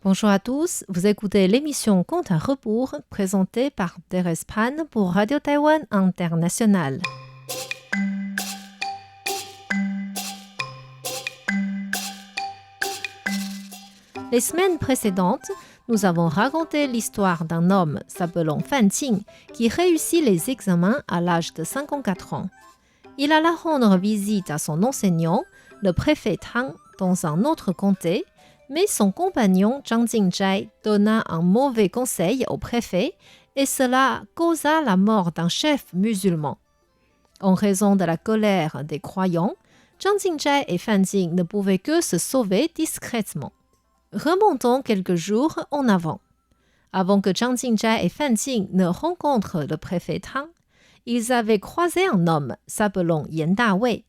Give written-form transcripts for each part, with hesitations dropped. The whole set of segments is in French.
Bonjour à tous, vous écoutez l'émission Compte à rebours présentée par Thérèse Pan pour Radio Taïwan International. Les semaines précédentes, nous avons raconté l'histoire d'un homme s'appelant Fan Qing qui réussit les examens à l'âge de 54 ans. Il alla rendre visite à son enseignant, le préfet Tang, dans un autre comté, mais son compagnon Zhang Jingzhai donna un mauvais conseil au préfet et cela causa la mort d'un chef musulman. En raison de la colère des croyants, Zhang Jingzhai et Fan Qing ne pouvaient que se sauver discrètement. Remontons quelques jours en avant. Avant que Zhang Jingzhai et Fan Qing ne rencontrent le préfet Tang, ils avaient croisé un homme s'appelant Yan Dawei.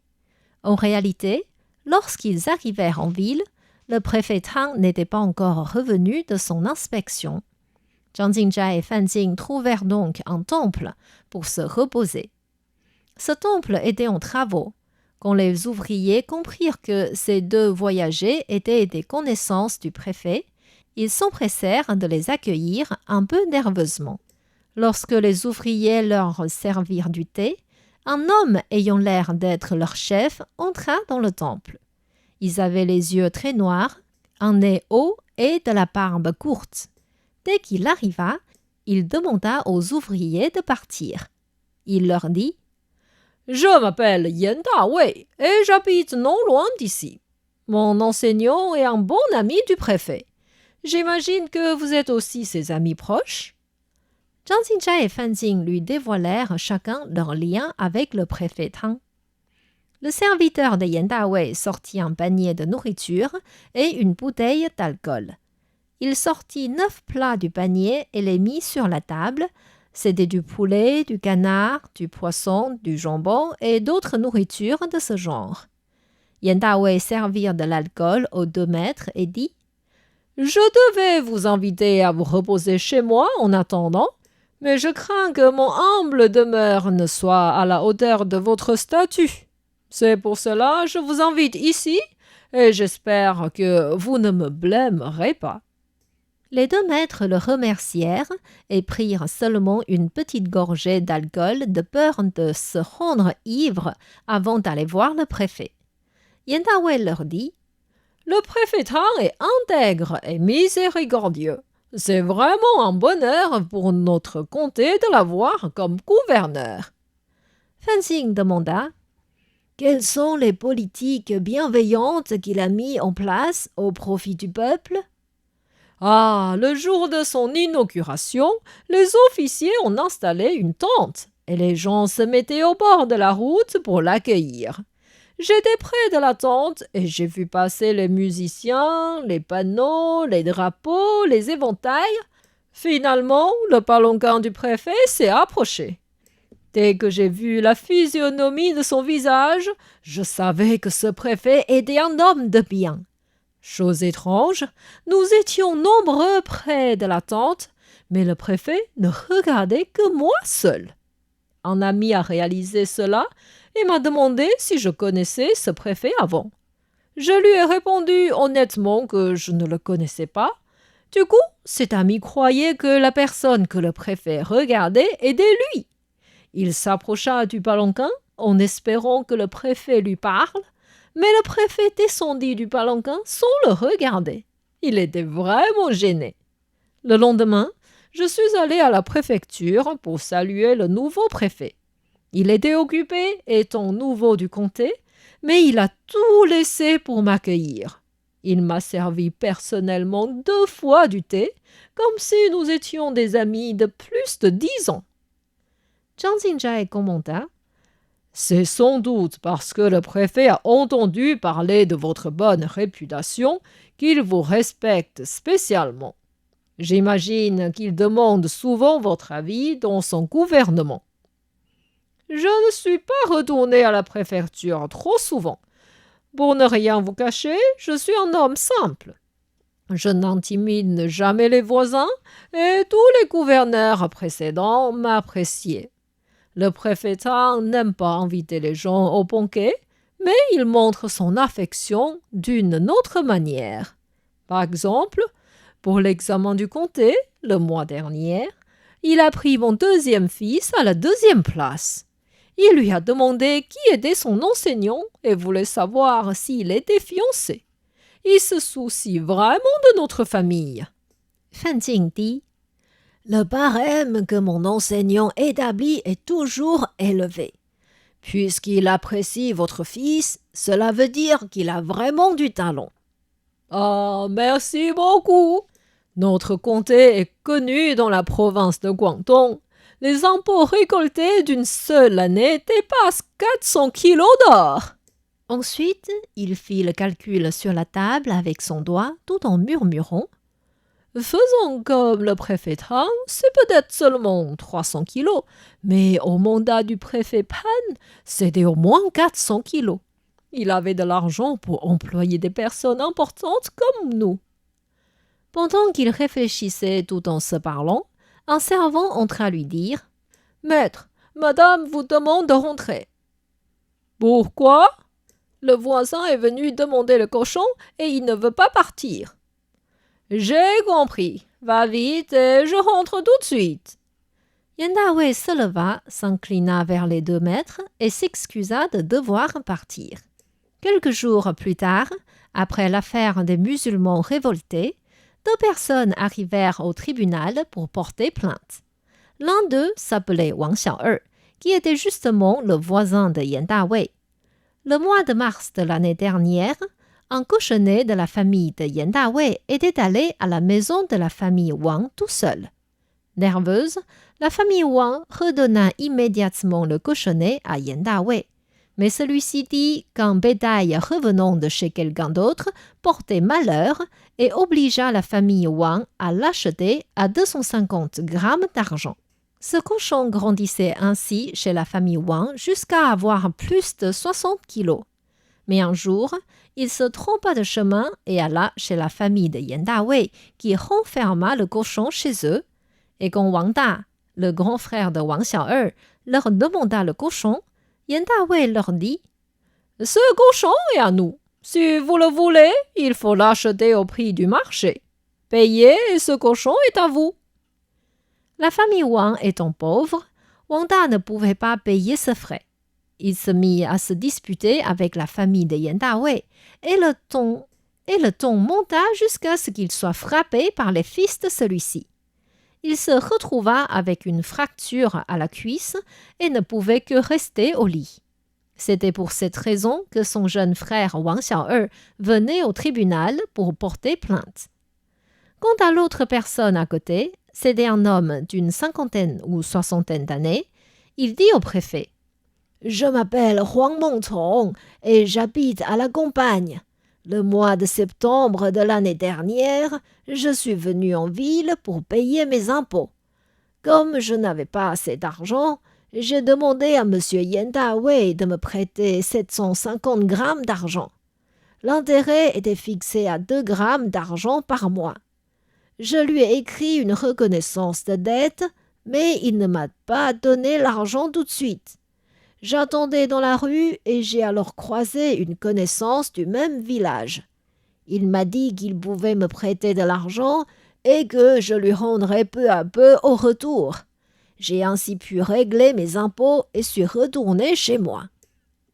En réalité, lorsqu'ils arrivèrent en ville, le préfet Tang n'était pas encore revenu de son inspection. Zhang Jingzhai et Fan Qing trouvèrent donc un temple pour se reposer. Ce temple était en travaux. Quand les ouvriers comprirent que ces deux voyagers étaient des connaissances du préfet, ils s'empressèrent de les accueillir un peu nerveusement. Lorsque les ouvriers leur servirent du thé, un homme ayant l'air d'être leur chef entra dans le temple. Ils avaient les yeux très noirs, un nez haut et de la barbe courte. Dès qu'il arriva, il demanda aux ouvriers de partir. Il leur dit « Je m'appelle Yan Dawei et j'habite non loin d'ici. Mon enseignant est un bon ami du préfet. J'imagine que vous êtes aussi ses amis proches. » Zhang Jingzhai et Fan Qing lui dévoilèrent chacun leur lien avec le préfet Tang. Le serviteur de Yan Dawei sortit un panier de nourriture et une bouteille d'alcool. Il sortit 9 plats du panier et les mit sur la table. C'était du poulet, du canard, du poisson, du jambon et d'autres nourritures de ce genre. Yan Dawei servit de l'alcool aux 2 maîtres et dit « Je devais vous inviter à vous reposer chez moi en attendant, mais je crains que mon humble demeure ne soit à la hauteur de votre statut. C'est pour cela que je vous invite ici et j'espère que vous ne me blâmerez pas. » Les 2 maîtres le remercièrent et prirent seulement une petite gorgée d'alcool de peur de se rendre ivre avant d'aller voir le préfet. Yan Dawei leur dit « Le préfet Tang est intègre et miséricordieux. C'est vraiment un bonheur pour notre comté de l'avoir comme gouverneur. » Fan Qing demanda « Quelles sont les politiques bienveillantes qu'il a mises en place au profit du peuple ?» Ah, le jour de son inauguration, les officiers ont installé une tente et les gens se mettaient au bord de la route pour l'accueillir. J'étais près de la tente et j'ai vu passer les musiciens, les panneaux, les drapeaux, les éventails. Finalement, le palanquin du préfet s'est approché. Dès que j'ai vu la physionomie de son visage, je savais que ce préfet était un homme de bien. Chose étrange, nous étions nombreux près de la tente, mais le préfet ne regardait que moi seul. Un ami a réalisé cela et m'a demandé si je connaissais ce préfet avant. Je lui ai répondu honnêtement que je ne le connaissais pas. Du coup, cet ami croyait que la personne que le préfet regardait était lui. Il s'approcha du palanquin en espérant que le préfet lui parle, mais le préfet descendit du palanquin sans le regarder. Il était vraiment gêné. Le lendemain, je suis allé à la préfecture pour saluer le nouveau préfet. Il était occupé, étant nouveau du comté, mais il a tout laissé pour m'accueillir. Il m'a servi personnellement 2 fois du thé, comme si nous étions des amis de plus de 10 ans. Zhang Jingzhai commenta « C'est sans doute parce que le préfet a entendu parler de votre bonne réputation qu'il vous respecte spécialement. J'imagine qu'il demande souvent votre avis dans son gouvernement. » Je ne suis pas retourné à la préfecture trop souvent. Pour ne rien vous cacher, je suis un homme simple. Je n'intimide jamais les voisins et tous les gouverneurs précédents m'appréciaient. Le préfet Tang n'aime pas inviter les gens au banquet, mais il montre son affection d'une autre manière. Par exemple, Pour l'examen du comté, le mois dernier, il a pris mon deuxième fils à la deuxième place. Il lui a demandé qui était son enseignant et voulait savoir s'il était fiancé. Il se soucie vraiment de notre famille. Fan Jing dit: Le barème que mon enseignant établit est toujours élevé. Puisqu'il apprécie votre fils, cela veut dire qu'il a vraiment du talent. Ah, merci beaucoup. Notre comté est connu dans la province de Guangdong. Les impôts récoltés d'une seule année dépassent 400 kilos d'or. Ensuite, il fit le calcul sur la table avec son doigt tout en murmurant: Faisons comme le préfet Tang, c'est peut-être seulement 300 kilos, mais au mandat du préfet Pan, c'était au moins 400 kilos. Il avait de l'argent pour employer des personnes importantes comme nous. Pendant qu'il réfléchissait tout en se parlant, un servant entra lui dire: Maître, madame vous demande de rentrer. Pourquoi? Le voisin est venu demander le cochon et il ne veut pas partir. J'ai compris. Va vite et je rentre tout de suite. Yan Dawei se leva, s'inclina vers les 2 maîtres et s'excusa de devoir partir. Quelques jours plus tard, après l'affaire des musulmans révoltés, 2 personnes arrivèrent au tribunal pour porter plainte. L'un d'eux s'appelait Wang Xiao'er, qui était justement le voisin de Yan Dawei. Le mois de mars de l'année dernière, un cochonnet de la famille de Yan Dawei était allé à la maison de la famille Wang tout seul. Nerveuse, la famille Wang redonna immédiatement le cochonnet à Yan Dawei. Mais celui-ci dit qu'un bétail revenant de chez quelqu'un d'autre portait malheur et obligea la famille Wang à l'acheter à 250 grammes d'argent. Ce cochon grandissait ainsi chez la famille Wang jusqu'à avoir plus de 60 kilos. Mais un jour, il se trompa de chemin et alla chez la famille de Yan Dawei, qui renferma le cochon chez eux. Et quand Wang Da, le grand frère de Wang Xiao'er, leur demanda le cochon, Yan Dawei leur dit: Ce cochon est à nous. Si vous le voulez, il faut l'acheter au prix du marché. Payez et ce cochon est à vous. La famille Wang étant pauvre, Wang Da ne pouvait pas payer ce frais. Il se mit à se disputer avec la famille de Yan Dawei et le ton monta jusqu'à ce qu'il soit frappé par les fils de celui-ci. Il se retrouva avec une fracture à la cuisse et ne pouvait que rester au lit. C'était pour cette raison que son jeune frère Wang Xiao'er venait au tribunal pour porter plainte. Quant à l'autre personne à côté, c'était un homme d'une 50aine ou 60aine d'années. Il dit au préfet: Je m'appelle Huang Mengcong et j'habite à la campagne. Le mois de septembre de l'année dernière, je suis venu en ville pour payer mes impôts. Comme je n'avais pas assez d'argent, j'ai demandé à M. Yan Dawei de me prêter 750 grammes d'argent. L'intérêt était fixé à 2 grammes d'argent par mois. Je lui ai écrit une reconnaissance de dette, mais il ne m'a pas donné l'argent tout de suite. J'attendais dans la rue et j'ai alors croisé une connaissance du même village. Il m'a dit qu'il pouvait me prêter de l'argent et que je lui rendrais peu à peu au retour. J'ai ainsi pu régler mes impôts et suis retourné chez moi.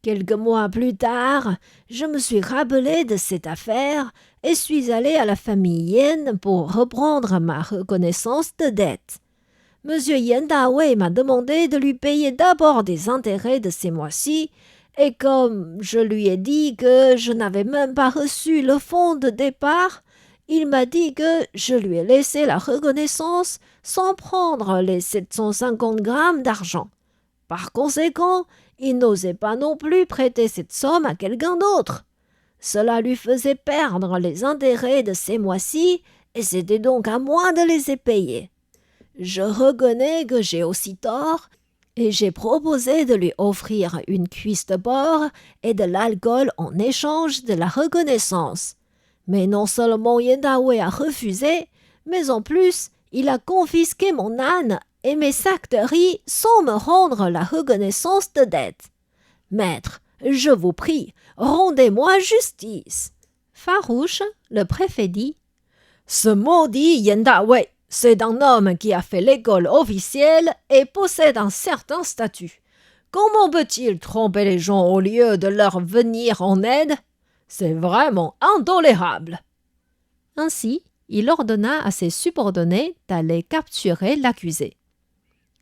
Quelques mois plus tard, je me suis rappelé de cette affaire et suis allé à la famille Yan pour reprendre ma reconnaissance de dette. Monsieur Yan Dawei m'a demandé de lui payer d'abord des intérêts de ces mois-ci, et comme je lui ai dit que je n'avais même pas reçu le fonds de départ, il m'a dit que je lui ai laissé la reconnaissance sans prendre les 750 grammes d'argent. Par conséquent, il n'osait pas non plus prêter cette somme à quelqu'un d'autre. Cela lui faisait perdre les intérêts de ces mois-ci, et c'était donc à moi de les payer. Je reconnais que j'ai aussi tort et j'ai proposé de lui offrir une cuisse de porc et de l'alcool en échange de la reconnaissance. Mais non seulement Yan Dawei a refusé, mais en plus, il a confisqué mon âne et mes sacs de riz sans me rendre la reconnaissance de dette. Maître, je vous prie, rendez-moi justice. Farouche, le préfet dit: Ce maudit Yan Dawei, c'est un homme qui a fait l'école officielle et possède un certain statut. Comment peut-il tromper les gens au lieu de leur venir en aide? C'est vraiment intolérable. » Ainsi, il ordonna à ses subordonnés d'aller capturer l'accusé.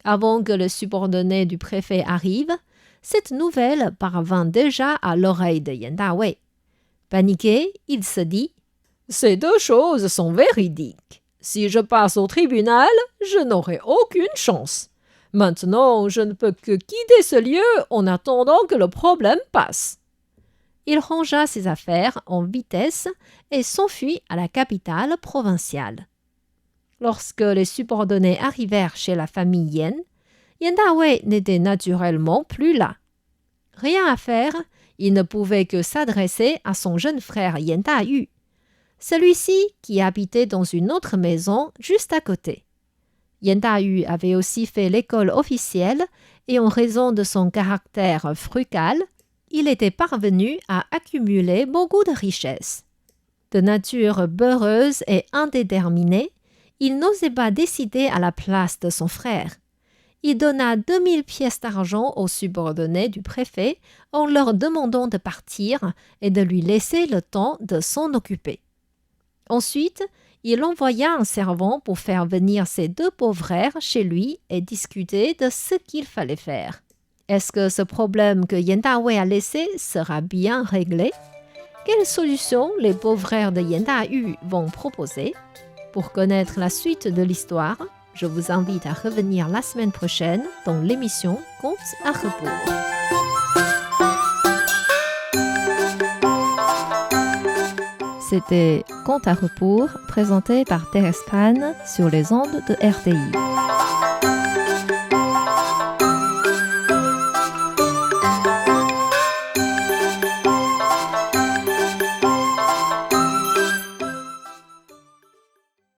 Avant que le subordonné du préfet arrive, cette nouvelle parvint déjà à l'oreille de Yan Dawei. Paniqué, il se dit « Ces deux choses sont véridiques. Si je passe au tribunal, je n'aurai aucune chance. Maintenant, je ne peux que quitter ce lieu en attendant que le problème passe. » Il rangea ses affaires en vitesse et s'enfuit à la capitale provinciale. Lorsque les subordonnés arrivèrent chez la famille Yan, Yan Dawei n'était naturellement plus là. Rien à faire, il ne pouvait que s'adresser à son jeune frère Yan Da-yu, celui-ci qui habitait dans une autre maison juste à côté. Yan Da-yu avait aussi fait l'école officielle et en raison de son caractère frugal, il était parvenu à accumuler beaucoup de richesses. De nature beurreuse et indéterminée, il n'osait pas décider à la place de son frère. Il donna 2000 pièces d'argent aux subordonnés du préfet en leur demandant de partir et de lui laisser le temps de s'en occuper. Ensuite, il envoya un servant pour faire venir ses deux beaux-frères chez lui et discuter de ce qu'il fallait faire. Est-ce que ce problème que Yan Dawei a laissé sera bien réglé? Quelle solution les beaux-frères de Yan Da-yu vont proposer? Pour connaître la suite de l'histoire, je vous invite à revenir la semaine prochaine dans l'émission Contes à rebours. C'était Contes à rebours présenté par Thérèse Pan sur les ondes de RTI.